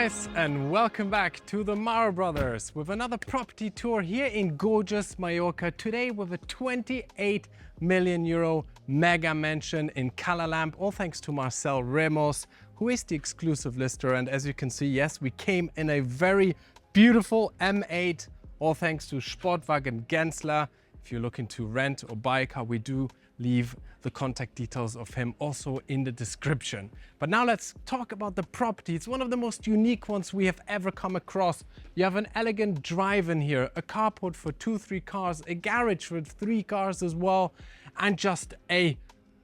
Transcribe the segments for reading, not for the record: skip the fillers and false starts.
guys, and welcome back to the Marobrothers with another property tour here in gorgeous Mallorca. Today with a 28 million euro mega mansion in Calalamp, all thanks to Marcel Ramos, who is the exclusive lister. And as you can see, yes, we came in a very beautiful M8, all thanks to Sportwagen Gensler. If you're looking to rent or buy a car, we do leave the contact details of him also in the description. But now let's talk about the property. It's one of the most unique ones we have ever come across. You have an elegant drive-in here, a carport for 2-3 cars, a garage with 3 cars as well, and just a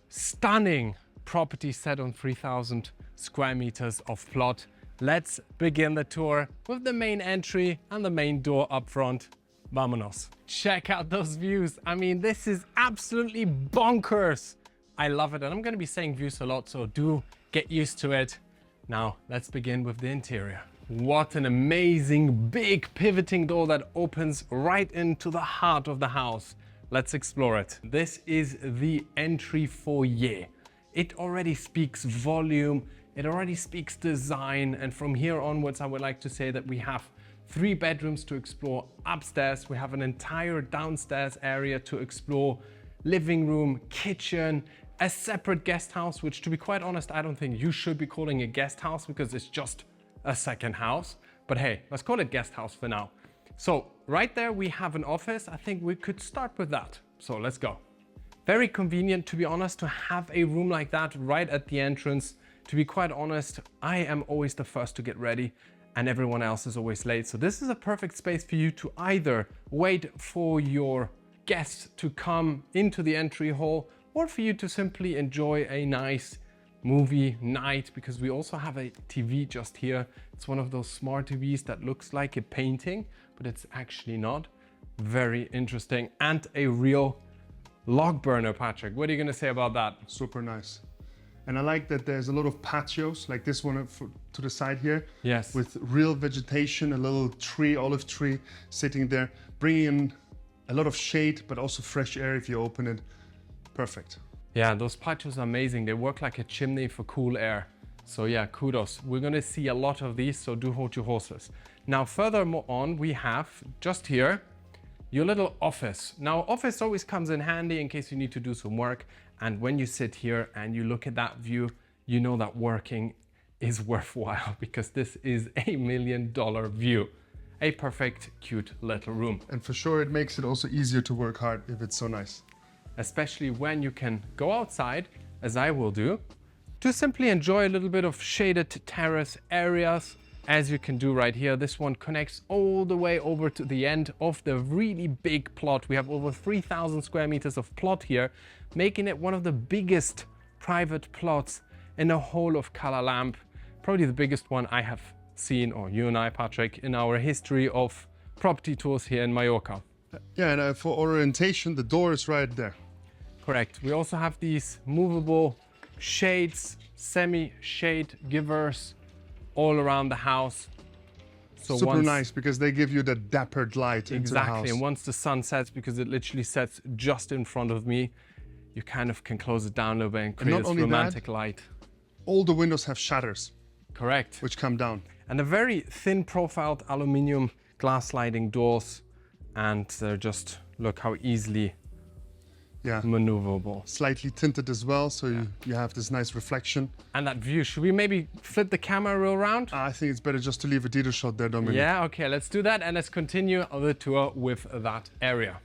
stunning property set on 3,000 square meters of plot. Let's begin the tour with the main entry and the main door up front. Vámonos. Check out those views. I mean, this is absolutely bonkers. I love it. And I'm going to be saying views a lot, so do get used to it. Now, let's begin with the interior. What an amazing big pivoting door that opens right into the heart of the house. Let's explore it. This is the entry foyer. It already speaks volume. It already speaks design. And from here onwards, I would like to say that we have 3 bedrooms to explore upstairs. We have an entire downstairs area to explore, living room, kitchen, a separate guest house, which, to be quite honest, I don't think you should be calling a guest house because it's just a second house. But hey, let's call it guest house for now. So right there we have an office. I think we could start with that. So let's go. Very convenient, to be honest, to have a room like that right at the entrance. To be quite honest, I am always the first to get ready and everyone else is always late. So this is a perfect space for you to either wait for your guests to come into the entry hall or for you to simply enjoy a nice movie night, because we also have a TV just here. It's one of those smart TVs that looks like a painting, but it's actually not. Very interesting. And a real log burner, Patrick. What are you gonna say about that? Super nice. And I like that there's a lot of patios, like this one to the side here. Yes. With real vegetation, a little tree, olive tree sitting there, bringing in a lot of shade, but also fresh air if you open it. Perfect. Yeah, those patios are amazing. They work like a chimney for cool air. So yeah, kudos. We're gonna see a lot of these, so do hold your horses. Now, furthermore on, we have just here your little office. Now, office always comes in handy in case you need to do some work. And when you sit here and you look at that view, you know that working is worthwhile, because this is $1 million view. A perfect, cute little room. And for sure, it makes it also easier to work hard if it's so nice. Especially when you can go outside, as I will do, to simply enjoy a little bit of shaded terrace areas, as you can do right here. This one connects all the way over to the end of the really big plot. We have over 3,000 square meters of plot here, making it one of the biggest private plots in the whole of Calalamp. Probably the biggest one I have seen, or you and I, Patrick, in our history of property tours here in Mallorca. Yeah, and for orientation, the door is right there. Correct. We also have these movable shades, semi-shade givers all around the house. So super nice, because they give you the dappered light into the house. Exactly, and once the sun sets, because it literally sets just in front of me, you kind of can close it down a little bit and create this romantic light. All the windows have shutters. Correct. Which come down. And a very thin profiled aluminium glass sliding doors, and they're just, look how easily maneuverable. Slightly tinted as well, so you have this nice reflection. And that view, should we maybe flip the camera real around? I think it's better just to leave a detail shot there, Dominic. Yeah, okay, let's do that, and let's continue the tour with that area.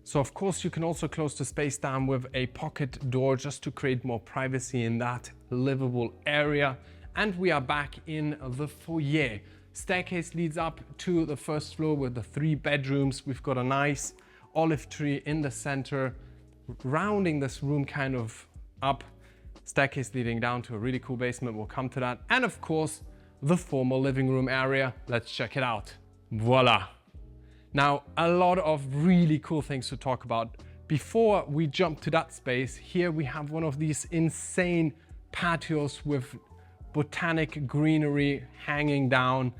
So of course you can also close the space down with a pocket door just to create more privacy in that livable area. And we are back in the foyer. Staircase leads up to the first floor with the 3 bedrooms. We've got a nice olive tree in the center, rounding this room kind of up. Staircase leading down to a really cool basement. We'll come to that. And of course, the formal living room area. Let's check it out. Voila. Now, a lot of really cool things to talk about. Before we jump to that space, here we have one of these insane patios with botanic greenery hanging down,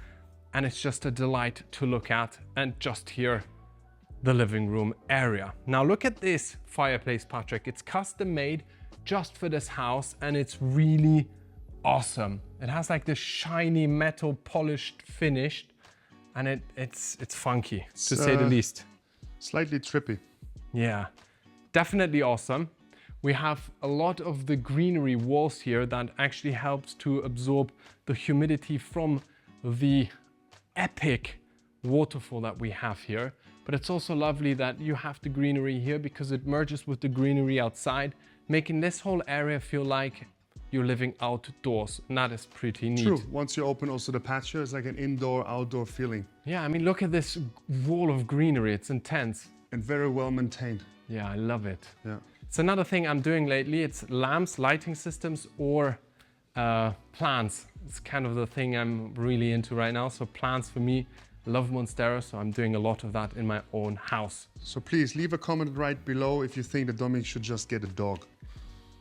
and it's just a delight to look at. And just here, the living room area. Now look at this fireplace, Patrick. It's custom made just for this house, and it's really awesome. It has like this shiny metal polished finish, and it's funky, to say the least. Slightly trippy. Yeah, definitely awesome. We have a lot of the greenery walls here that actually helps to absorb the humidity from the epic waterfall that we have here. But it's also lovely that you have the greenery here because it merges with the greenery outside, making this whole area feel like you're living outdoors. And that is pretty neat. True. Once you open also the patio, it's like an indoor-outdoor feeling. Yeah, I mean, look at this wall of greenery. It's intense. And very well maintained. Yeah, I love it. Yeah. It's another thing I'm doing lately. It's lamps, lighting systems, or plants. It's kind of the thing I'm really into right now. So plants for me, love Monstera, so I'm doing a lot of that in my own house. So please leave a comment right below if you think that Dominic should just get a dog.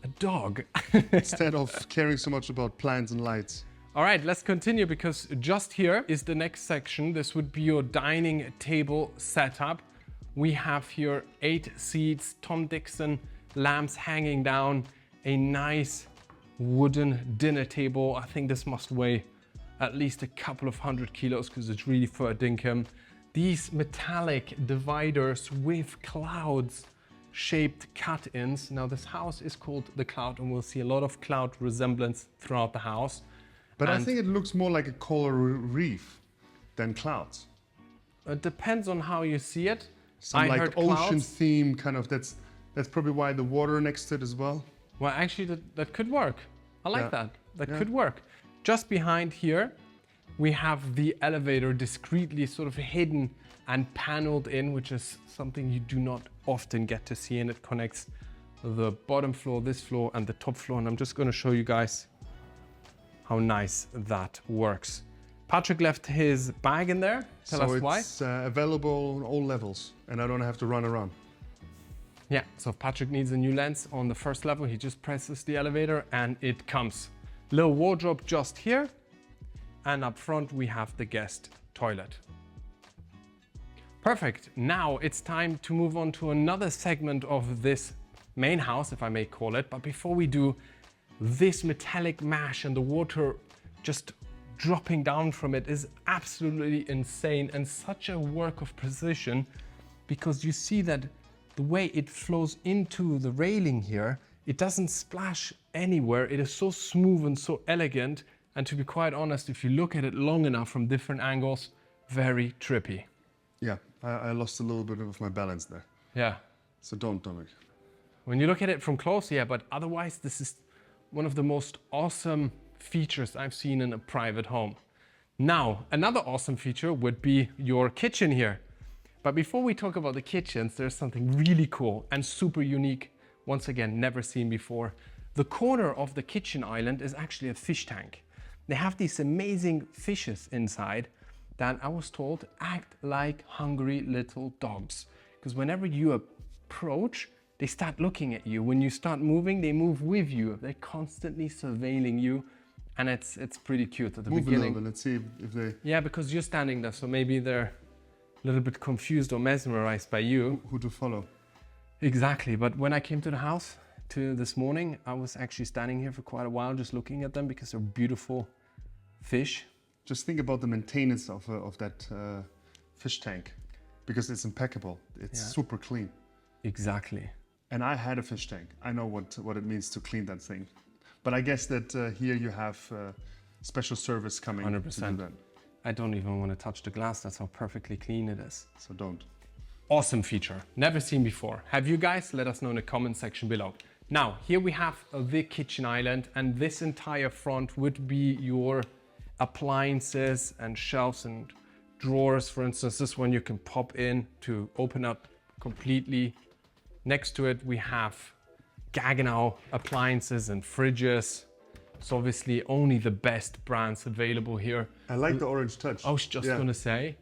A dog? Instead of caring so much about plants and lights. All right, let's continue because just here is the next section. This would be your dining table setup. We have here 8 seats, Tom Dixon lamps hanging down, a nice wooden dinner table. I think this must weigh at least a couple of 100 kilos because it's really for a dinkum. These metallic dividers with clouds shaped cut-ins. Now this house is called the Cloud and we'll see a lot of cloud resemblance throughout the house. But I think it looks more like a coral reef than clouds. It depends on how you see it. Some like ocean clouds. theme kind of, that's probably why the water next to it as well. Well, actually that could work. I like that. That Yeah. could work. Just behind here, we have the elevator discreetly sort of hidden and paneled in, which is something you do not often get to see, and it connects the bottom floor, this floor, and the top floor. And I'm just going to show you guys how nice that works. Patrick left his bag in there. Tell us why. So it's available on all levels, and I don't have to run around. Yeah, so if Patrick needs a new lens on the first level, he just presses the elevator and it comes. Little wardrobe just here. And up front, we have the guest toilet. Perfect. Now it's time to move on to another segment of this main house, if I may call it. But before we do, this metallic mesh and the water just dropping down from it is absolutely insane and such a work of precision, because you see that the way it flows into the railing here, it doesn't splash anywhere. It is so smooth and so elegant. And to be quite honest, if you look at it long enough from different angles, very trippy. Yeah, I lost a little bit of my balance there. Yeah. So don't, Dominic. When you look at it from close, yeah, but otherwise this is one of the most awesome features I've seen in a private home. Now, another awesome feature would be your kitchen here. But before we talk about the kitchens, there's something really cool and super unique, once again, never seen before. The corner of the kitchen island is actually a fish tank. They have these amazing fishes inside that I was told act like hungry little dogs. Because whenever you approach, they start looking at you. When you start moving, they move with you. They're constantly surveilling you. And it's pretty cute at the beginning. Move a little bit, let's see if they... Yeah, because you're standing there, so maybe they're a little bit confused or mesmerized by you. Who to follow. Exactly, but when I came to the house this morning, I was actually standing here for quite a while just looking at them because they're beautiful fish. Just think about the maintenance of that fish tank, because it's impeccable. It's super clean. Exactly. And I had a fish tank. I know what it means to clean that thing. But I guess that here you have special service coming 100%. to do that. I don't even want to touch the glass. That's how perfectly clean it is. So don't. Awesome feature, never seen before. Have you guys? Let us know in the comment section below. Now, here we have the kitchen island, and this entire front would be your appliances and shelves and drawers. For instance, this one you can pop in to open up completely. Next to it, we have Gaggenau appliances and fridges. So obviously only the best brands available here. I like the orange touch. I was just gonna say,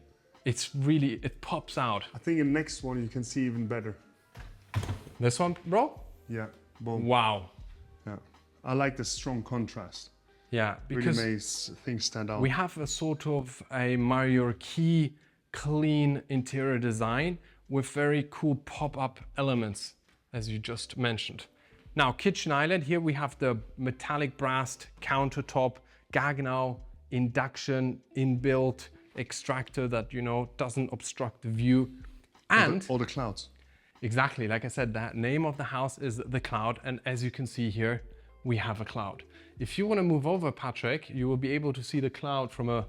it's really, it pops out. I think in the next one you can see even better. This one, bro? Yeah, boom. Wow. Yeah, I like the strong contrast. Yeah, because really makes things stand out. we have a sort of a Mallorca clean interior design with very cool pop-up elements, as you just mentioned. Now, kitchen island, here we have the metallic brass countertop, Gaggenau induction inbuilt extractor that, you know, doesn't obstruct the view. And all the clouds. exactly, like I said, the name of the house is The Cloud. And as you can see here, we have a cloud. If you want to move over, Patrick, you will be able to see the cloud from a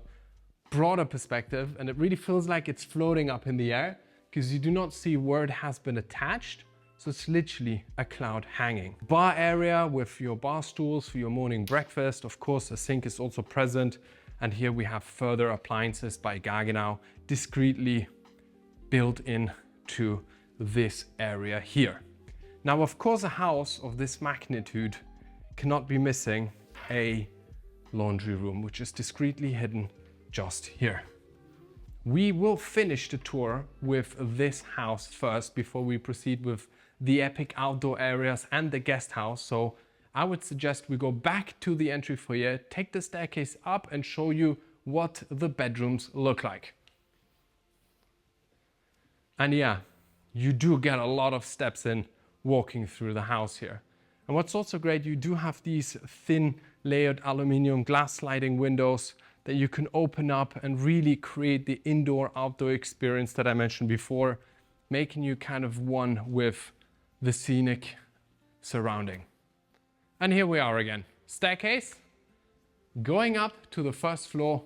broader perspective. And it really feels like it's floating up in the air because you do not see where it has been attached. So it's literally a cloud hanging. Bar area with your bar stools for your morning breakfast. Of course, a sink is also present. And here we have further appliances by Gaggenau discreetly built in to this area here. Now, of course, a house of this magnitude cannot be missing a laundry room, which is discreetly hidden just here. We will finish the tour with this house first before we proceed with the epic outdoor areas and the guest house. So I would suggest we go back to the entry foyer, take the staircase up and show you what the bedrooms look like. And yeah, you do get a lot of steps in walking through the house here. And what's also great, you do have these thin layered aluminum glass sliding windows that you can open up and really create the indoor-outdoor experience that I mentioned before, making you kind of one with the scenic surrounding. And here we are again. Staircase, going up to the first floor.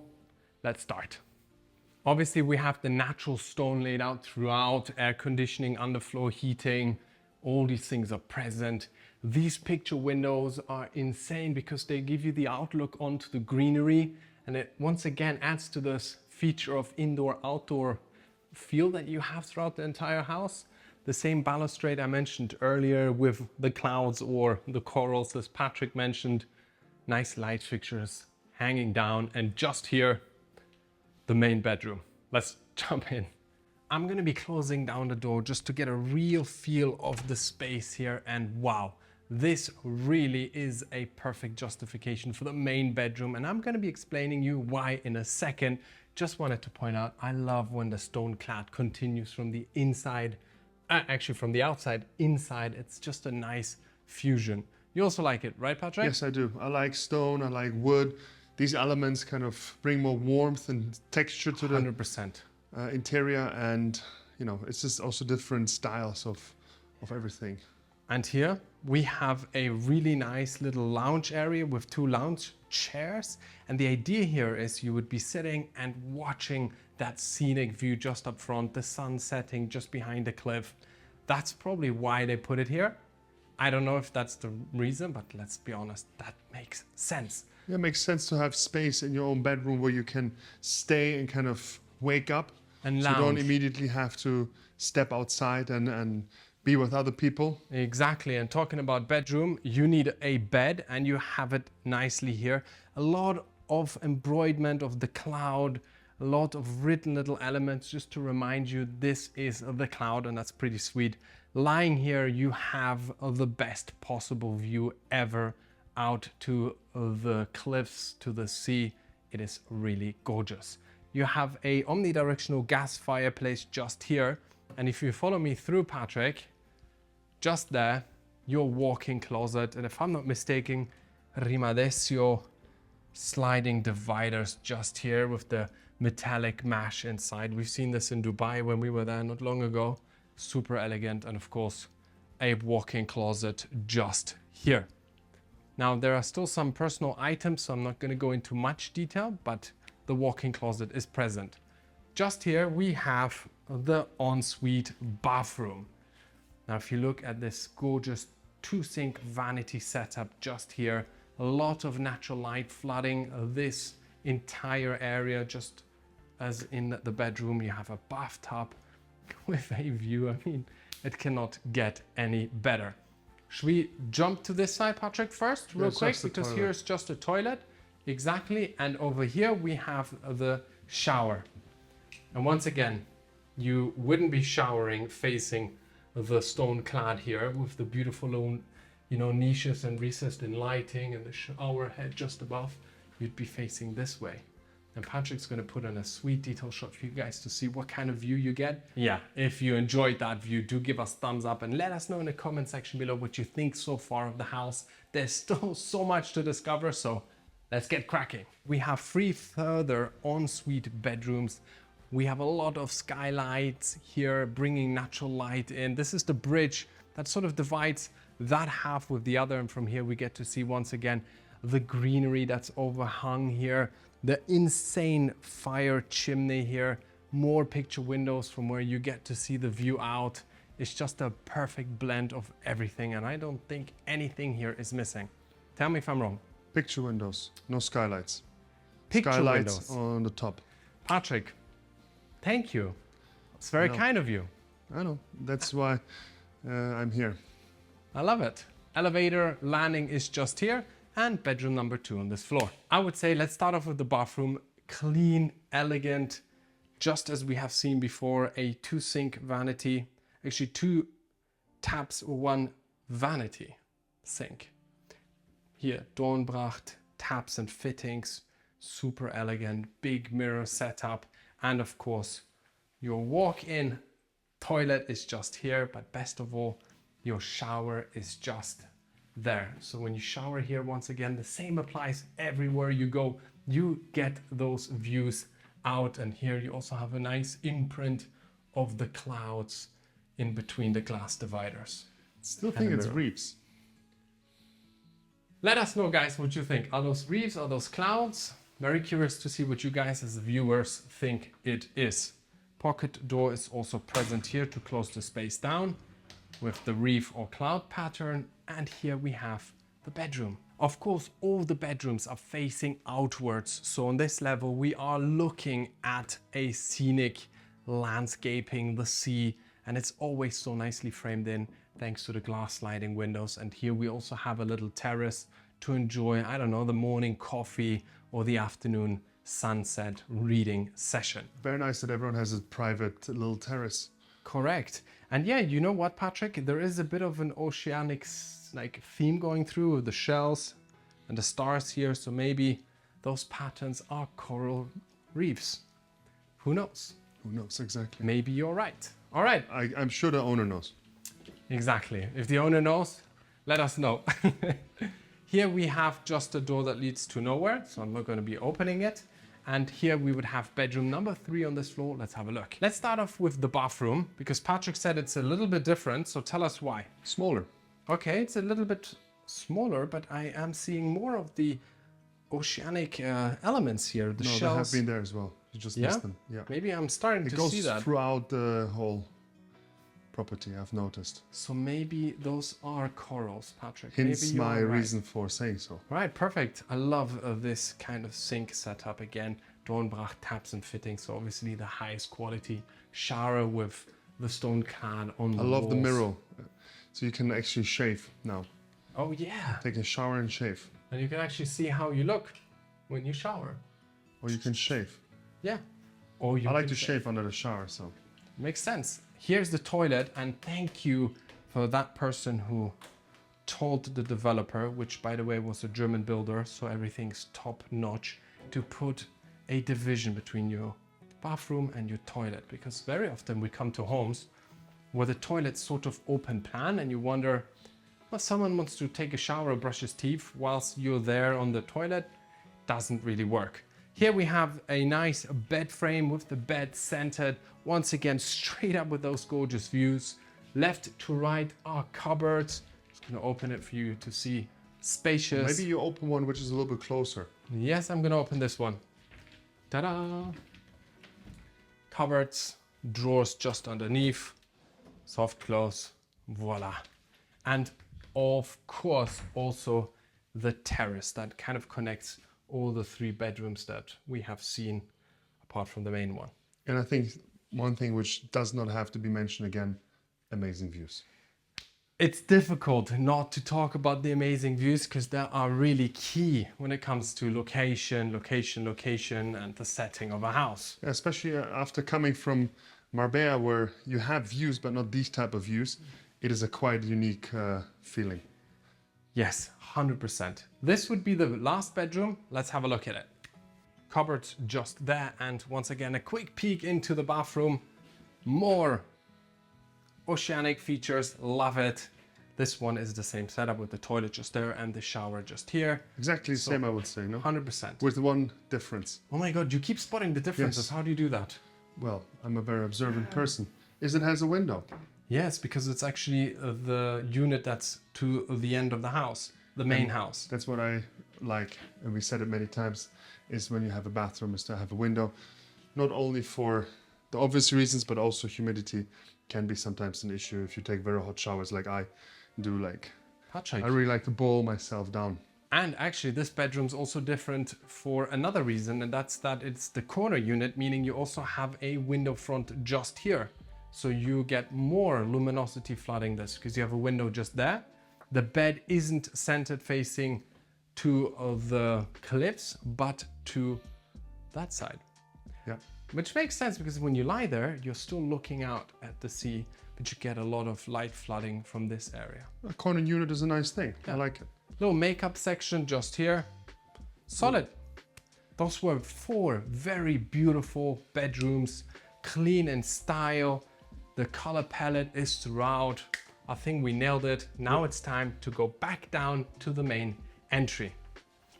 Let's start. Obviously, we have the natural stone laid out throughout, air conditioning, underfloor heating, all these things are present. These picture windows are insane because they give you the outlook onto the greenery, and it once again adds to this feature of indoor-outdoor feel that you have throughout the entire house. The same balustrade I mentioned earlier with the clouds or the corals, as Patrick mentioned. Nice light fixtures hanging down, and just here, the main bedroom. Let's jump in. I'm gonna be closing down the door just to get a real feel of the space here, and wow, this really is a perfect justification for the main bedroom, and I'm gonna be explaining you why in a second. Just wanted to point out, I love when the stone clad continues from the inside, actually from the outside inside. It's just a nice fusion. You also like it, right, Patrick? Yes, I do. I like stone, I like wood. These elements kind of bring more warmth and texture to the 100%. Interior, and you know, it's just also different styles of everything. And here we have a really nice little lounge area with 2 lounge chairs. And the idea here is you would be sitting and watching that scenic view just up front, the sun setting just behind the cliff. That's probably why they put it here. I don't know if that's the reason, but let's be honest, that makes sense. Yeah, it makes sense to have space in your own bedroom where you can stay and kind of wake up. And so you don't lounge. immediately have to step outside and be with other people. Exactly, and talking about bedroom, you need a bed and you have it nicely here. A lot of embroiderment of the cloud, a lot of written little elements just to remind you this is the cloud, and that's pretty sweet. Lying here, you have the best possible view ever out to the cliffs, to the sea. It is really gorgeous. You have a omnidirectional gas fireplace just here. And if you follow me through, Patrick, just there, your walk-in closet. And if I'm not mistaken, Rimadesio sliding dividers just here with the metallic mesh inside. We've seen this in Dubai when we were there not long ago. Super elegant. And of course, a walk-in closet just here. Now, there are still some personal items, so I'm not going to go into much detail, but the walk-in closet is present. Just here, we have the ensuite bathroom. Now, if you look at this gorgeous 2-sink vanity setup just here, a lot of natural light flooding this entire area. Just as in the bedroom, you have a bathtub with a view. I mean, it cannot get any better. Should we jump to this side, Patrick, first, real quick? Because here's just a toilet. Exactly. And over here, we have the shower. And once again, you wouldn't be showering facing the stone clad here with the beautiful, you know, niches and recessed in lighting and the shower head just above. You'd be facing this way. And Patrick's gonna put in a sweet detail shot for you guys to see what kind of view you get. Yeah, if you enjoyed that view, do give us thumbs up and let us know in the comment section below what you think so far of the house. There's still so much to discover, so let's get cracking. We have 3 further ensuite bedrooms. We have a lot of skylights here, bringing natural light in. This is the bridge that sort of divides that half with the other, and from here we get to see once again the greenery that's overhung here, the insane fire chimney here, more picture windows from where you get to see the view out. It's just a perfect blend of everything, and I don't think anything here is missing. Tell me if I'm wrong. Picture windows, no skylights. Picture Skylights windows on the top. Patrick, thank you. It's very kind of you. I know, that's why I'm here. I love it. Elevator landing is just here, and bedroom number 2 on this floor. I would say let's start off with the bathroom. Clean, elegant, just as we have seen before, a 2-sink vanity. Actually 2 taps, 1 vanity sink. Here, Dornbracht, taps and fittings, super elegant, big mirror setup, and of course, your walk-in toilet is just here, but best of all, your shower is just there. So when you shower here, once again, the same applies everywhere you go. You get those views out, and here you also have a nice imprint of the clouds in between the glass dividers. Still think it's reefs. Let us know, guys, what you think. Are those reefs? Are those clouds? Very curious to see what you guys as viewers think it is. Pocket door is also present here to close the space down with the reef or cloud pattern. And here we have the bedroom. Of course, all the bedrooms are facing outwards. So on this level, we are looking at a scenic landscaping, the sea, and it's always so nicely framed in thanks to the glass sliding windows. And here we also have a little terrace to enjoy, I don't know, the morning coffee or the afternoon sunset reading session. Very nice that everyone has a private little terrace. Correct. And yeah, you know what, Patrick? There is a bit of an oceanic like theme going through the shells and the stars here. So maybe those patterns are coral reefs. Who knows? Who knows exactly? Maybe you're right. All right. I'm sure the owner knows. Exactly. If the owner knows, let us know. Here we have just a door that leads to nowhere, so I'm not going to be opening it. And here we would have bedroom number 3 on this floor. Let's have a look. Let's start off with the bathroom, because Patrick said it's a little bit different, so tell us why. Smaller. Okay, it's a little bit smaller, but I am seeing more of the oceanic elements here. The shells. They have been there as well. You just missed them. Yeah. Maybe I'm starting to see that. It goes throughout the whole property, I've noticed. So maybe those are corals, Patrick. Hence maybe my reason for saying so. Right, perfect. I love this kind of sink setup again. Dornbracht taps and fittings, so obviously the highest quality. Shower with the stone clad on the I love walls. the mirror, so you can actually shave now. Oh yeah. Take a shower and shave. And you can actually see how you look when you shower. Or you can shave. Yeah. Or you I like to shave under the shower, so. Makes sense. Here's the toilet, and thank you for that person who told the developer, which by the way was a German builder, so everything's top notch, to put a division between your bathroom and your toilet, because very often we come to homes where the toilet's sort of open plan and you wonder, well, someone wants to take a shower or brush his teeth whilst you're there on the toilet. Doesn't really work. Here we have a nice bed frame with the bed centered. Once again, straight up with those gorgeous views. Left to right are cupboards. Just gonna open it for you to see. Spacious. Maybe you open one which is a little bit closer. Yes, I'm gonna open this one. Ta-da! Cupboards, drawers just underneath. Soft close, voila. And of course, also the terrace that kind of connects all the 3 bedrooms that we have seen apart from the main one. And I think one thing which does not have to be mentioned again, amazing views. It's difficult not to talk about the amazing views because they are really key when it comes to location, and the setting of a house. Yeah, especially after coming from Marbella, where you have views, but not these type of views. It is a quite unique feeling. Yes, 100%. This would be the last bedroom. Let's have a look at it. cupboard just there. And once again, a quick peek into the bathroom. More oceanic features, love it. This one is the same setup with the toilet just there and the shower just here. Exactly the same, I would say, no? 100%. With one difference. Oh my God, you keep spotting the differences. Yes. How do you do that? Well, I'm a very observant person. Is it has a window? Yes, because it's actually the unit that's to the end of the house, the main house. That's what I like, and we said it many times, is when you have a bathroom is to have a window, not only for the obvious reasons, but also humidity can be sometimes an issue if you take very hot showers like I do. Like, Patrick. I really like to boil myself down. And actually this bedroom's also different for another reason, and that's that it's the corner unit, meaning you also have a window front just here. So you get more luminosity flooding this because you have a window just there. The bed isn't centered facing to the cliffs, but to that side. Yeah. Which makes sense because when you lie there, you're still looking out at the sea, but you get a lot of light flooding from this area. A corner unit is a nice thing. Yeah. I like it. Little makeup section just here. Solid. Those were 4 very beautiful bedrooms, clean in style. The color palette is throughout. I think we nailed it. Now it's time to go back down to the main entry.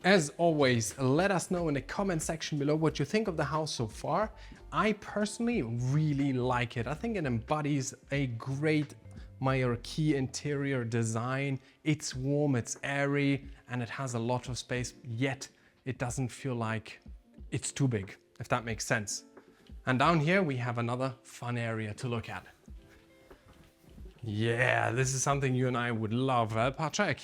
As always, let us know in the comment section below what you think of the house so far. I personally really like it. I think it embodies a great Mallorca interior design. It's warm, it's airy, and it has a lot of space, yet it doesn't feel like it's too big, if that makes sense. And down here we have another fun area to look at. Yeah, this is something you and I would love, Patrick?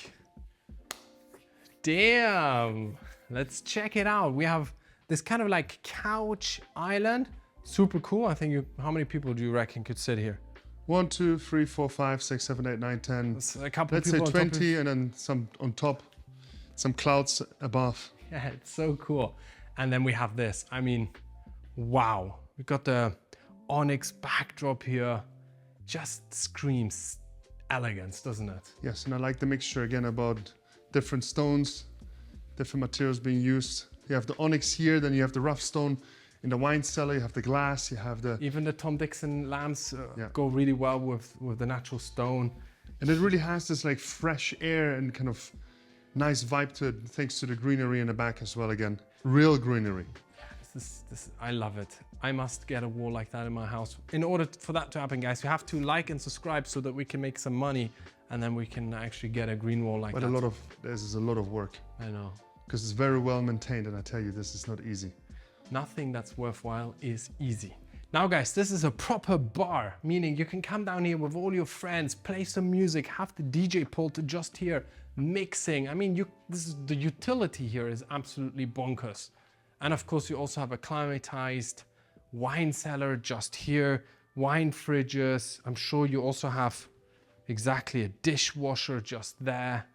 Damn, let's check it out. We have this kind of like couch island. Super cool. I think how many people do you reckon could sit here? 1, 2, 3, 4, 5, 6, 7, 8, 9, 10. A couple Let's say people on top 20, and then some on top, some clouds above. Yeah, it's so cool. And then we have this. I mean, wow. We've got the onyx backdrop here. Just screams elegance, doesn't it? Yes, and I like the mixture again about different stones, different materials being used. You have the onyx here, then you have the rough stone in the wine cellar, you have the glass, you have the... Even the Tom Dixon lamps Yeah. go really well with the natural stone. And it really has this like fresh air and kind of nice vibe to it, thanks to the greenery in the back as well again. Real greenery. I love it. I must get a wall like that in my house. In order for that to happen, guys, you have to like and subscribe so that we can make some money, and then we can actually get a green wall like that. But this is a lot of work. I know. Because it's very well maintained, and I tell you, this is not easy. Nothing that's worthwhile is easy. Now guys, this is a proper bar, meaning you can come down here with all your friends, play some music, have the DJ pult just here, mixing. I mean, the utility here is absolutely bonkers. And of course, you also have a climatized wine cellar just here, wine fridges. I'm sure you also have exactly a dishwasher just there.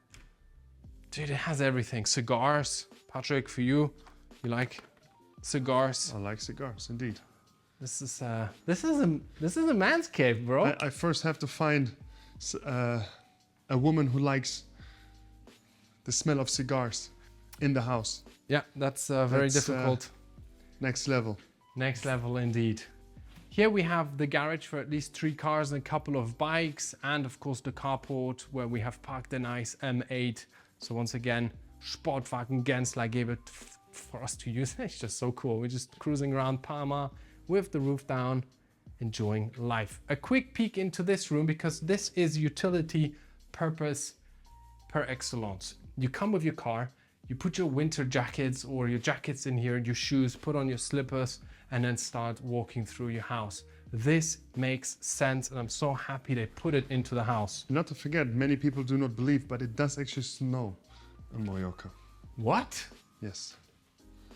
Dude, it has everything. Cigars. Patrick, for you, you like cigars? I like cigars, indeed. This is a man's cave, bro. I first have to find a woman who likes the smell of cigars in the house. Yeah, that's very difficult. Next level. Next level indeed. Here we have the garage for at least 3 cars and a couple of bikes, and of course the carport where we have parked a nice M8. So once again, Sportwagen Gensler gave it for us to use. It's just so cool. We're just cruising around Palma with the roof down, enjoying life. A quick peek into this room, because this is utility purpose per excellence. You come with your car, you put your winter jackets or your jackets in here, your shoes, put on your slippers, and then start walking through your house. This makes sense, and I'm so happy they put it into the house. Not to forget, many people do not believe, but it does actually snow in Mallorca. What? Yes.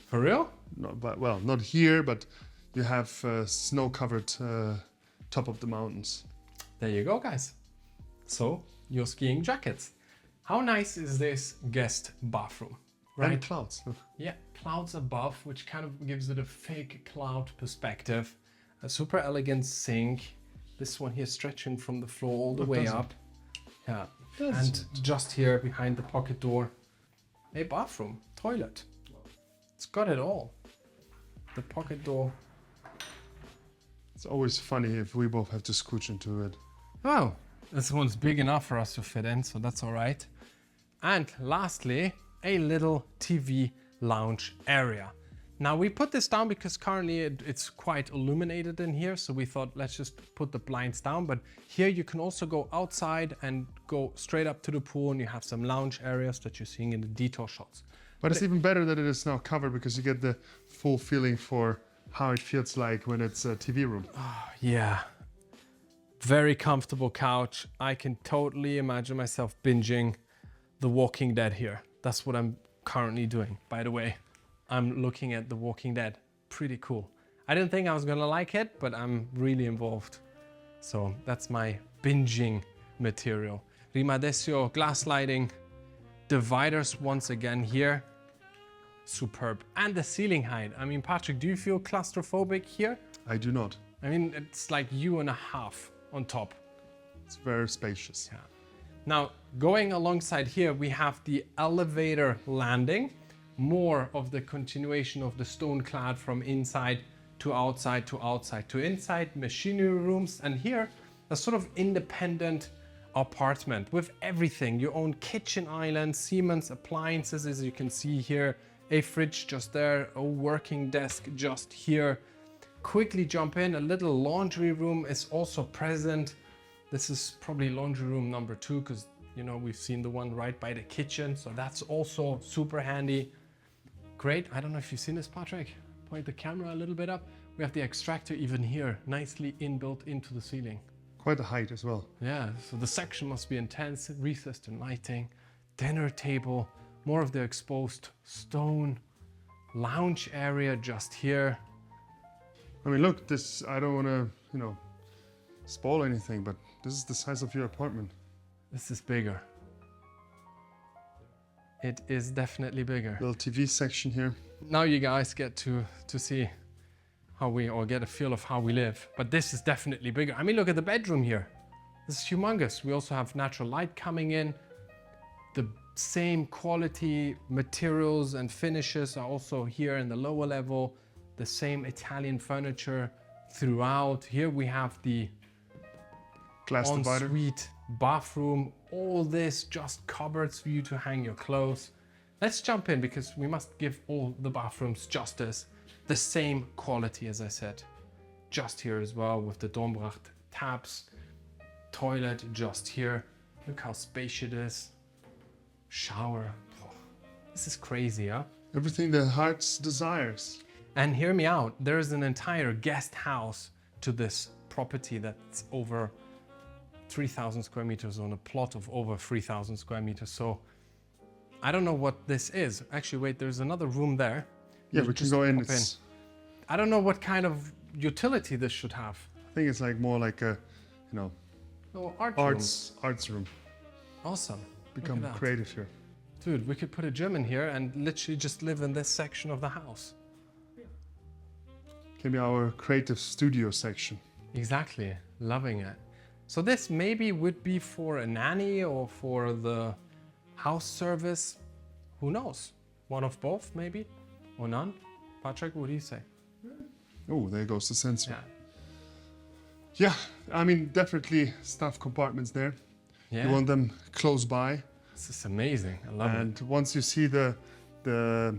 For real? No, but, well, not here, but you have snow-covered top of the mountains. There you go, guys. So, your skiing jackets. How nice is this guest bathroom? Right? And clouds. Yeah, clouds above, which kind of gives it a fake cloud perspective. A super elegant sink. This one here stretching from the floor all the way up. Yeah, and just here behind the pocket door, a bathroom, toilet. It's got it all. the pocket door. It's always funny if we both have to scooch into it. Oh, this one's big enough for us to fit in, so that's all right. And lastly, a little TV lounge area. Now we put this down because currently it's quite illuminated in here. So we thought, let's just put the blinds down. But here you can also go outside and go straight up to the pool, and you have some lounge areas that you're seeing in the detail shots. But it's even better that it is now covered because you get the full feeling for how it feels like when it's a TV room. Oh, yeah. Very comfortable couch. I can totally imagine myself binging The Walking Dead here. That's what I'm currently doing, by the way. I'm looking at The Walking Dead. Pretty cool. I didn't think I was gonna like it, but I'm really involved. So that's my binging material. Rimadesio glass lighting, dividers once again here. Superb. And the ceiling height. I mean, Patrick, do you feel claustrophobic here? I do not. I mean, it's like you and a half on top. It's very spacious. Yeah. Now, going alongside here, we have the elevator landing. More of the continuation of the stone clad from inside to outside to outside to inside, machinery rooms, and here a sort of independent apartment with everything. Your own kitchen island, Siemens appliances, as you can see here, a fridge just there, a working desk just here. Quickly jump in, a little laundry room is also present. This is probably laundry room number 2 because, you know, we've seen the one right by the kitchen, so that's also super handy. Great. I don't know if you've seen this, Patrick. Point the camera a little bit up. We have the extractor even here, nicely inbuilt into the ceiling. Quite a height as well. Yeah, so the section must be intense. Recessed in lighting, dinner table, more of the exposed stone, lounge area just here. I mean, look, this, I don't want to, you know, spoil anything, but this is the size of your apartment. This is bigger. It is definitely bigger. Little TV section here. Now you guys get to see how we, or get a feel of how we live. But this is definitely bigger. I mean, look at the bedroom here. This is humongous. We also have natural light coming in. The same quality materials and finishes are also here in the lower level. The same Italian furniture throughout. Here we have the Glass divider. ensuite bathroom. All this just cupboards for you to hang your clothes. Let's jump in because we must give all the bathrooms justice. The same quality, as I said. Just here as well with the Dombracht taps. Toilet just here. Look how spacious it is. Shower. Oh, this is crazy, huh? Everything the heart desires. And hear me out. There is an entire guest house to this property that's over 3,000 square meters on a plot of over 3,000 square meters. So I don't know what this is. Actually, wait, there's another room there. Yeah, You we can just go in. hop I don't know what kind of utility this should have. I think it's like more like a, you know, Oh, art arts room. Awesome. Become Look at that. creative here. Dude, we could put a gym in here and literally just live in this section of the house. Can be our creative studio section. Exactly. Loving it. So this maybe would be for a nanny or for the house service. Who knows? One of both maybe, or none. Patrick, what do you say? Oh, there goes the sensor. Yeah. Yeah, I mean, definitely staff compartments there. Yeah. You want them close by. This is amazing. I love it. And once you see the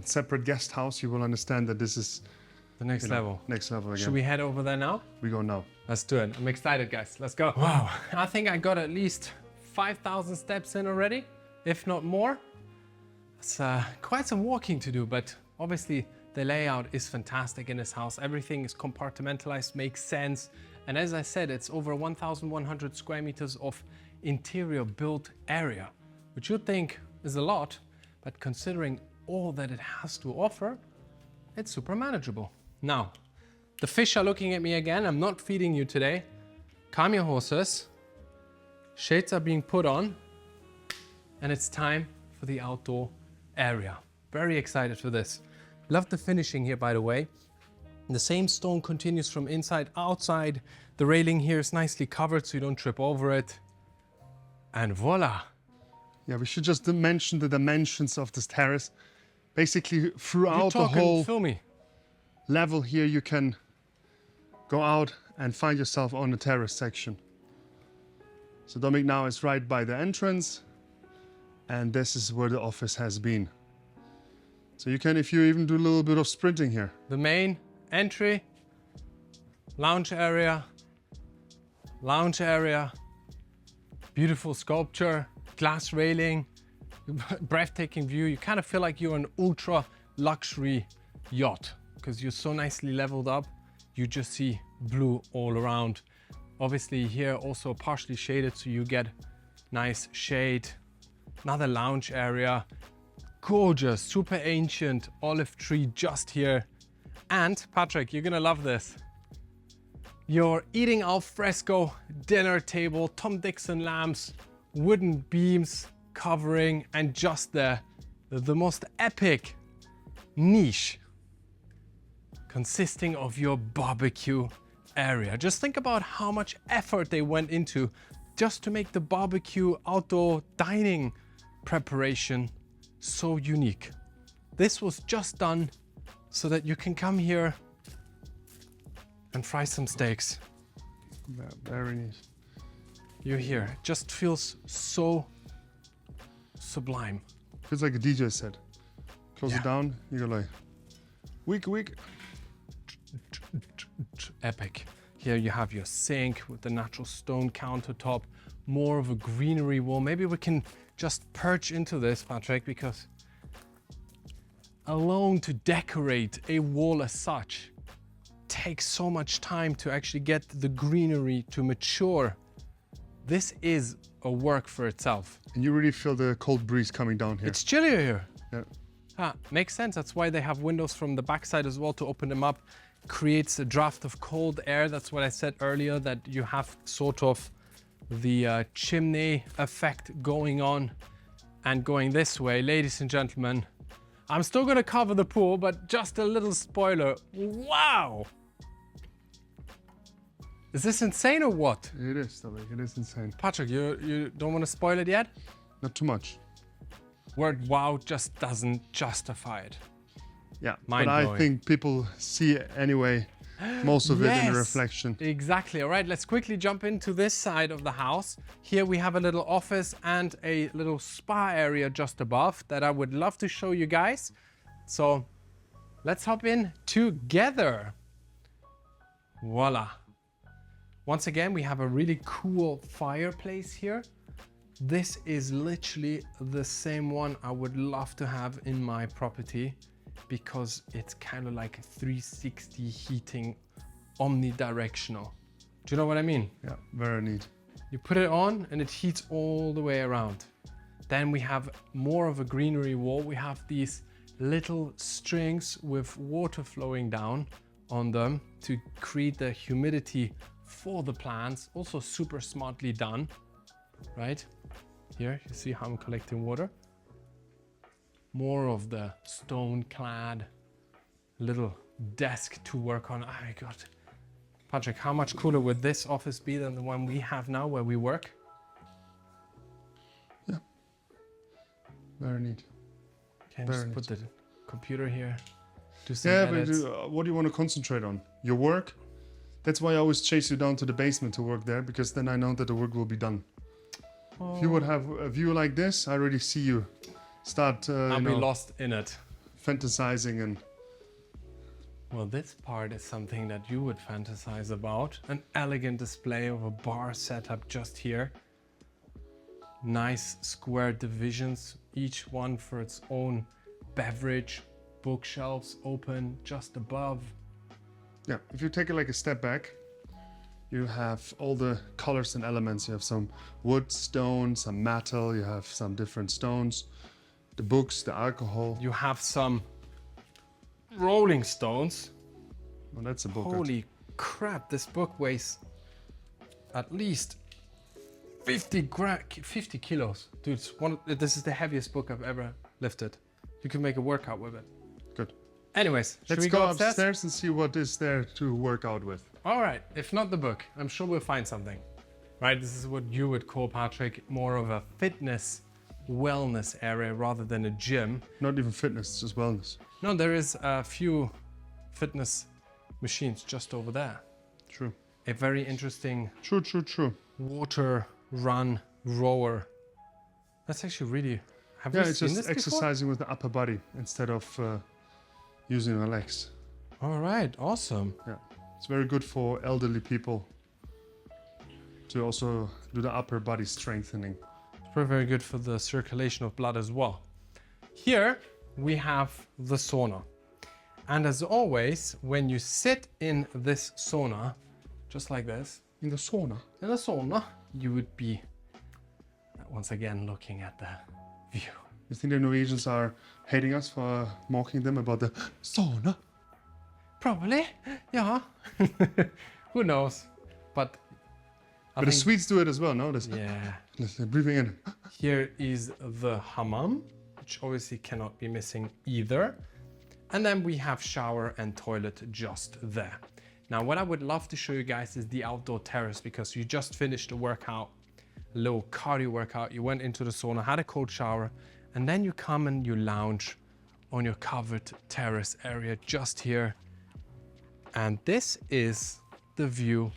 separate guest house, you will understand that this is The next level. Next level again. Should we head over there now? We go now. Let's do it. I'm excited, guys. Let's go. Wow. I think I got at least 5,000 steps in already, if not more. It's quite some walking to do, but obviously the layout is fantastic in this house. Everything is compartmentalized, makes sense. And as I said, it's over 1,100 square meters of interior built area, which you'd think is a lot, but considering all that it has to offer, it's super manageable. Now, the fish are looking at me again. I'm not feeding you today. Calm your horses. Shades are being put on, and it's time for the outdoor area. Very excited for this. Love the finishing here, by the way. The same stone continues from inside outside. The railing here is nicely covered so you don't trip over it. And voila. Yeah, we should just mention the dimensions of this terrace. Basically, throughout the whole... Film me. level here, you can go out and find yourself on the terrace section. So Dominic now is right by the entrance, and this is where the office has been. So you can, if you even do a little bit of sprinting here. The main entry, lounge area, beautiful sculpture, glass railing, breathtaking view. You kind of feel like you're an ultra luxury yacht because you're so nicely leveled up. You just see blue all around. Obviously here also partially shaded, so you get nice shade. Another lounge area, gorgeous, super ancient olive tree just here. And Patrick, you're gonna love this. Your eating al fresco dinner table, Tom Dixon lamps, wooden beams covering, and just the most epic niche consisting of your barbecue area. Just think about how much effort they went into just to make the barbecue outdoor dining preparation so unique. This was just done so that you can come here and fry some steaks. Very neat. You're here. It just feels so sublime. Feels like a DJ set. Close it down, you go like, weak. Epic. Here you have your sink with the natural stone countertop, more of a greenery wall. Maybe we can just perch into this, Patrick, because alone to decorate a wall as such takes so much time to actually get the greenery to mature. This is a work for itself. And you really feel the cold breeze coming down here. It's chillier here. Yeah. Makes sense. That's why they have windows from the backside as well to open them up. Creates a draft of cold air. That's what I said earlier, that you have sort of the chimney effect going on. And going this way, ladies and gentlemen, I'm still gonna cover the pool, but just a little spoiler. Wow! Is this insane or what? It is, Dominic. It is insane. Patrick, you don't want to spoil it yet? Not too much. Word wow just doesn't justify it. Yeah, Mind but blowing. I think people see anyway most of it in the reflection. Exactly. All right, let's quickly jump into this side of the house. Here we have a little office and a little spa area just above that I would love to show you guys. So let's hop in together. Voila. Once again, we have a really cool fireplace here. This is literally the same one I would love to have in my property because it's kind of like 360 heating, omnidirectional. Do you know what I mean? Yeah, very neat. You put it on and it heats all the way around. Then we have more of a greenery wall. We have these little strings with water flowing down on them to create the humidity for the plants. Also super smartly done, right? Here, you see how I'm collecting water. More of the stone-clad little desk to work on. Oh my God. Patrick, how much cooler would this office be than the one we have now where we work? Yeah. Very neat. Can just put the computer here, do some Yeah, edits. but what do you want to concentrate on? Your work? That's why I always chase you down to the basement to work there, because then I know that the work will be done. If you would have a view like this, I already see you start I'll be lost in it. fantasizing and... Well, this part is something that you would fantasize about. An elegant display of a bar setup just here. Nice square divisions, each one for its own beverage. Bookshelves open just above. Yeah, if you take it like a step back, you have all the colors and elements. You have some wood, stone, some metal, you have some different stones, the books, the alcohol. You have some Rolling Stones. Well, that's a book. Holy crap, this book weighs at least 50 kilos. Dude, this is the heaviest book I've ever lifted. You can make a workout with it. Good. Anyways, should Let's we go upstairs? upstairs and see what is there to work out with. All right, if not the book, I'm sure we'll find something. Right, this is what you would call, Patrick, more of a fitness, wellness area rather than a gym. Not even fitness, just wellness. No, there is a few fitness machines just over there. True. A very interesting True. water run rower. That's actually really. Have Yeah, you it's seen just this before? exercising with the upper body instead of using the legs. All right, awesome. Yeah, it's very good for elderly people to also do the upper body strengthening. It's very, very good for the circulation of blood as well. Here we have the sauna. And as always, when you sit in this sauna, just like this, In the sauna. in the sauna, you would be once again looking at the view. You think the Norwegians are hating us for mocking them about the sauna? Probably, yeah. Who knows? But But the Swedes do it as well, no? This, yeah. They're breathing in. Here is the hammam, which obviously cannot be missing either. And then we have shower and toilet just there. Now, what I would love to show you guys is the outdoor terrace, because you just finished a workout, a little cardio workout. You went into the sauna, had a cold shower, and then you come and you lounge on your covered terrace area just here. And this is the view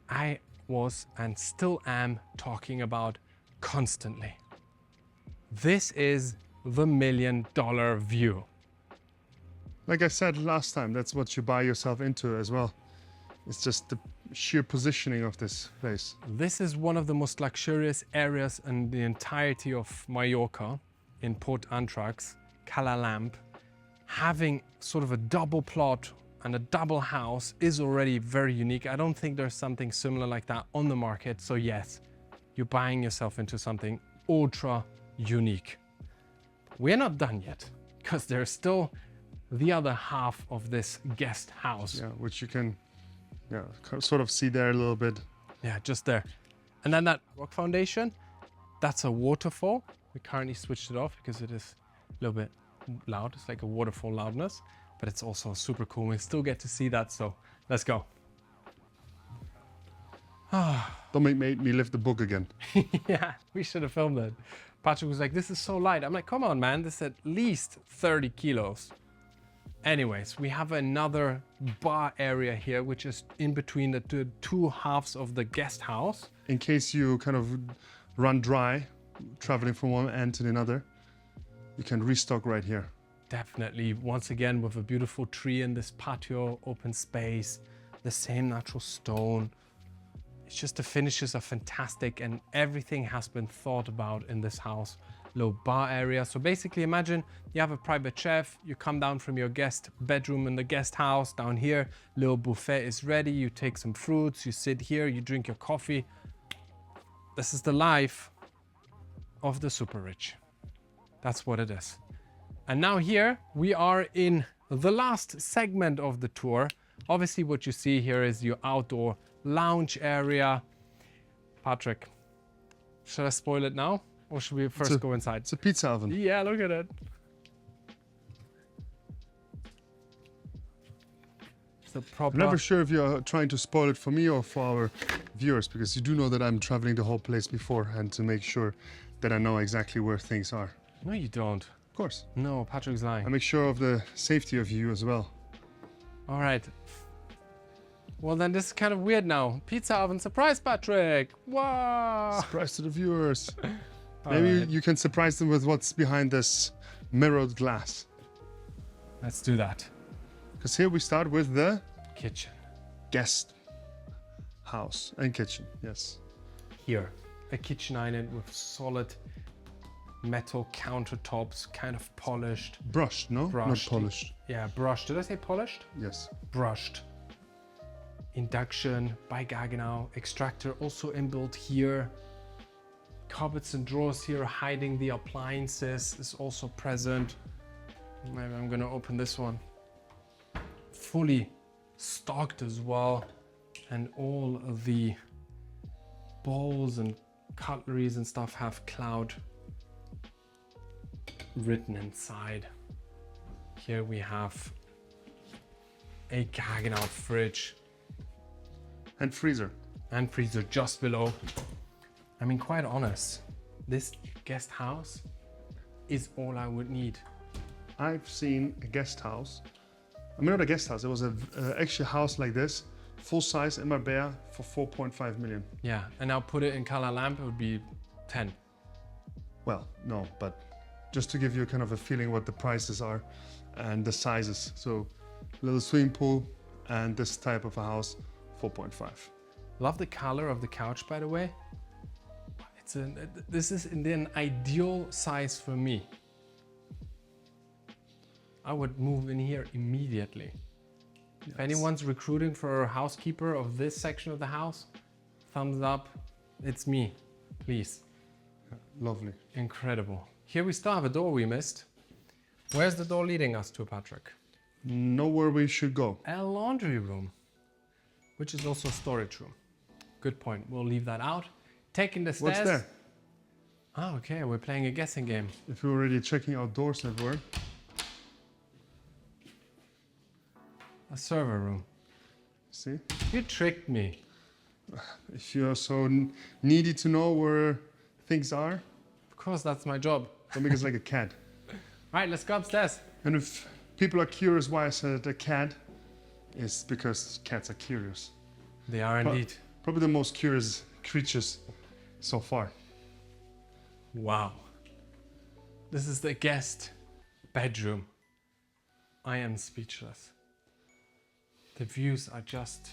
I was and still am talking about constantly. This is the $1 million view. Like I said last time, that's what you buy yourself into as well. It's just the sheer positioning of this place. This is one of the most luxurious areas in the entirety of Mallorca, in Port Andratx, Calalamp. Having sort of a double plot and a double house is already very unique. I don't think there's something similar like that on the market. So yes, you're buying yourself into something ultra unique. We're not done yet, because there's still the other half of this guest house. Yeah, which you can sort of see there a little bit. Yeah, just there. And then that rock foundation, that's a waterfall. We currently switched it off because it is a little bit loud. It's like a waterfall loudness, but it's also super cool. We still get to see that, so let's go. Don't make me lift the book again. Yeah, we should have filmed it. Patrick was like, this is so light. I'm like, come on, man, this is at least 30 kilos. Anyways, we have another bar area here, which is in between the two halves of the guest house. In case you kind of run dry, traveling from one end to another, you can restock right here. Definitely, once again, with a beautiful tree in this patio, open space, the same natural stone. It's just the finishes are fantastic and everything has been thought about in this house. Little bar area. So basically imagine you have a private chef, you come down from your guest bedroom in the guest house down here, little buffet is ready, you take some fruits, you sit here, you drink your coffee. This is the life of the super rich. That's what it is. And now here we are in the last segment of the tour. Obviously what you see here is your outdoor lounge area. Patrick, should I spoil it now? Or should we first go inside? It's a pizza oven. Yeah, look at it. It's a proper... I'm never sure if you're trying to spoil it for me or for our viewers, because you do know that I'm traveling the whole place beforehand to make sure that I know exactly where things are. No, you don't. Of course. No, Patrick's lying. I make sure of the safety of you as well. All right. Well, then this is kind of weird now. Pizza oven surprise, Patrick. Wow. Surprise to the viewers. All Maybe right. you can surprise them with what's behind this mirrored glass. Let's do that. Because here we start with the Kitchen. guest house and kitchen. Yes. Here, a kitchen island with solid metal countertops, kind of polished. Brushed, no? Brushed. Not polished. Yeah, brushed. Did I say polished? Yes. Brushed. Induction by Gaggenau. Extractor also inbuilt here. Cupboards and drawers here hiding the appliances is also present. Maybe I'm gonna open this one. Fully stocked as well. And all of the bowls and cutleries and stuff have Cloud written inside. Here we have a Gaggenau fridge And freezer. and freezer just below. I mean, quite honest, this guest house is all I would need. I've seen a guest house I mean, not a guest house. It was a actually house like this, full size in Marbella for 4.5 million. Yeah, and now put it in color lamp, it would be 10. Well, no, but just to give you kind of a feeling what the prices are and the sizes. So, little swimming pool and this type of a house, 4.5. Love the color of the couch, by the way. This is in an ideal size for me. I would move in here immediately. Yes. If anyone's recruiting for a housekeeper of this section of the house, thumbs up, it's me, please. Yeah, lovely. Incredible. Here we still have a door we missed. Where's the door leading us to, Patrick? Nowhere we should go. A laundry room, which is also a storage room. Good point, we'll leave that out. Taking the stairs. What's there? Oh, okay, we're playing a guessing game. If you're already checking outdoors everywhere. A server room. See? You tricked me. If you're so needy to know where things are. Of course, that's my job. Don't make us like a cat. All right, let's go upstairs. And if people are curious why I said a cat, it's because cats are curious. They are indeed. Probably the most curious creatures so far. Wow. This is the guest bedroom. I am speechless. The views are just...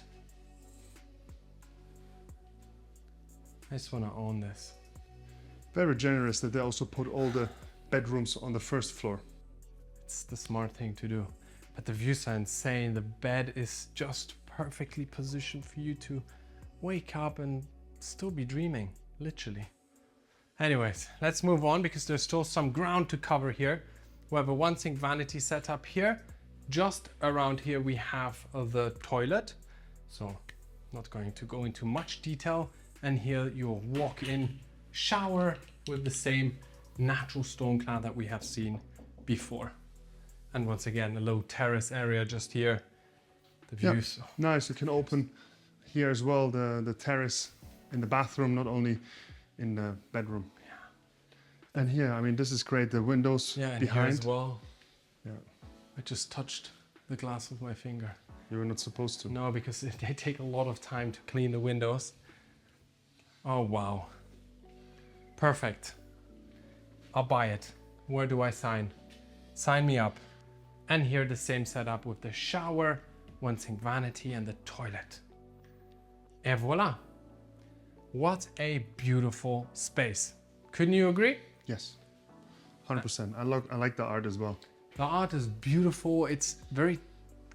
I just want to own this. Very generous that they also put all the bedrooms on the first floor. It's the smart thing to do. But the views are insane. The bed is just perfectly positioned for you to wake up and still be dreaming, literally. Anyways, let's move on because there's still some ground to cover here. We have a one sink vanity set up here. Just around here we have the toilet. So not going to go into much detail. And here you'll walk in, shower with the same natural stone clad that we have seen before. And once again, a low terrace area just here. The views. Yep. Nice, you can open here as well the terrace in the bathroom, not only in the bedroom. Yeah. And here, I mean, this is great. The windows and behind here as well. Yeah. I just touched the glass with my finger. You were not supposed to. No, because they take a lot of time to clean the windows. Oh, wow. Perfect. I'll buy it. Where do I sign? Sign me up. And here the same setup with the shower, one sink vanity and the toilet. Et voila. What a beautiful space. Couldn't you agree? Yes, 100%. I like the art as well. The art is beautiful. It's very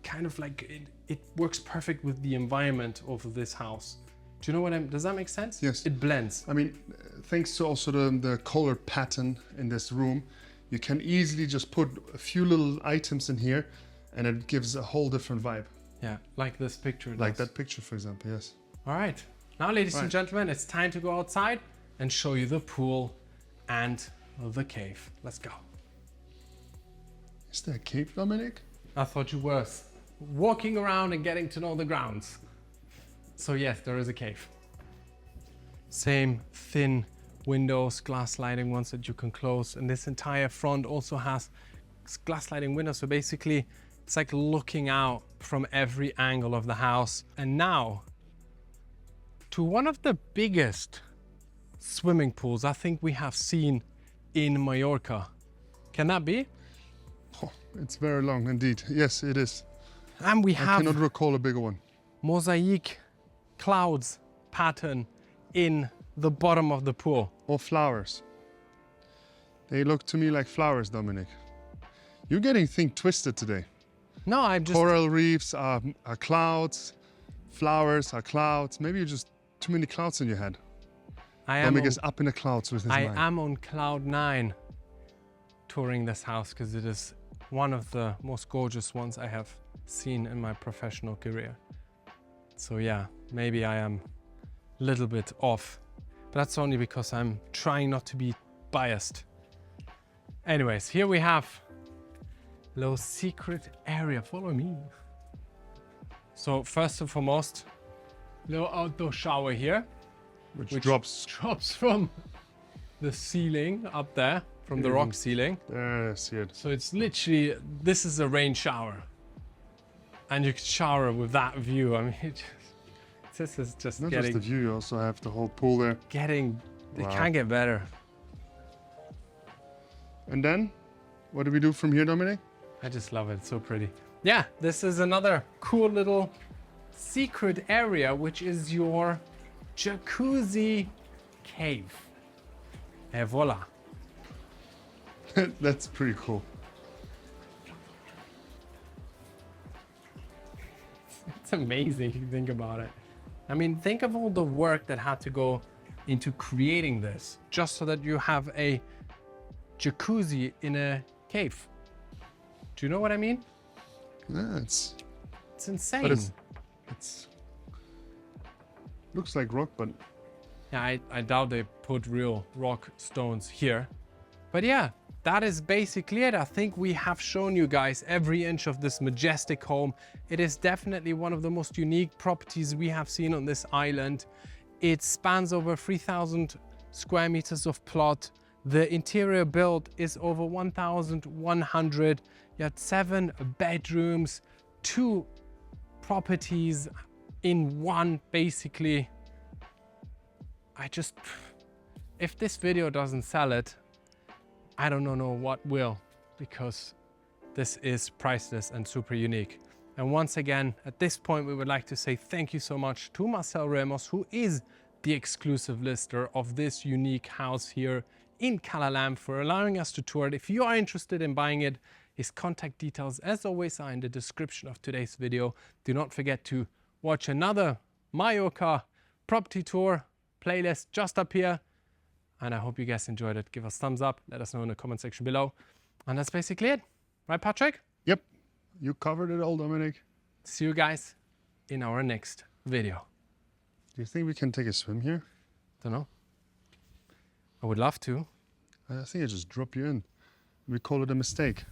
kind of like, it works perfect with the environment of this house. Do you know what does that make sense? Yes. It blends. I mean, thanks to also the color pattern in this room, you can easily just put a few little items in here and it gives a whole different vibe. Yeah, like this picture. Like that picture, for example, yes. All right. Now, ladies and gentlemen, it's time to go outside and show you the pool and the cave. Let's go. Is there a cave, Dominic? I thought you were walking around and getting to know the grounds. So yes, there is a cave. Same thin windows, glass sliding ones that you can close. And this entire front also has glass sliding windows. So basically, it's like looking out from every angle of the house. And now, to one of the biggest swimming pools I think we have seen in Mallorca. Can that be? Oh, it's very long indeed. Yes, it is. And we have... I cannot recall a bigger one. Mosaic clouds pattern in the bottom of the pool. Or flowers. They look to me like flowers, Dominic. You're getting things twisted today. No, I'm just... Coral reefs are clouds. Flowers are clouds. Maybe you're just too many clouds in your head. Dominic is up in the clouds with his mind. I am on cloud 9 touring this house because it is one of the most gorgeous ones I have seen in my professional career. So yeah, maybe I am a little bit off, but that's only because I'm trying not to be biased. Anyways, here we have a little secret area. Follow me. So first and foremost, little outdoor shower here, which drops from the ceiling up there, from the rock ceiling. There, I see it. So it's literally, this is a rain shower. And you could shower with that view. I mean, this is just Not getting... just the view, you also have the whole pool there. It Wow. can't get better. And then, what do we do from here, Dominic? I just love it. It's so pretty. Yeah, this is another cool little secret area, which is your jacuzzi cave. Et voila. That's pretty cool. It's amazing if you think about it. I mean, think of all the work that had to go into creating this, just so that you have a jacuzzi in a cave. Do you know what I mean? Yeah, it's insane. But it's looks like rock, but yeah, I doubt they put real rock stones here. But yeah, that is basically it. I think we have shown you guys every inch of this majestic home. It is definitely one of the most unique properties we have seen on this island. It spans over 3,000 square meters of plot. The interior build is over 1,100. You had 7 bedrooms, 2 properties in one, basically. If this video doesn't sell it, I don't know what will, because this is priceless and super unique. And once again, at this point, we would like to say thank you so much to Marcel Ramos, who is the exclusive lister of this unique house here in Calalam, for allowing us to tour it. If you are interested in buying it, his contact details, as always, are in the description of today's video. Do not forget to watch another Mallorca property tour playlist just up here. And I hope you guys enjoyed it. Give us a thumbs up. Let us know in the comment section below. And that's basically it. Right, Patrick? Yep. You covered it all, Dominic. See you guys in our next video. Do you think we can take a swim here? Don't know. I would love to. I think I just drop you in. We call it a mistake.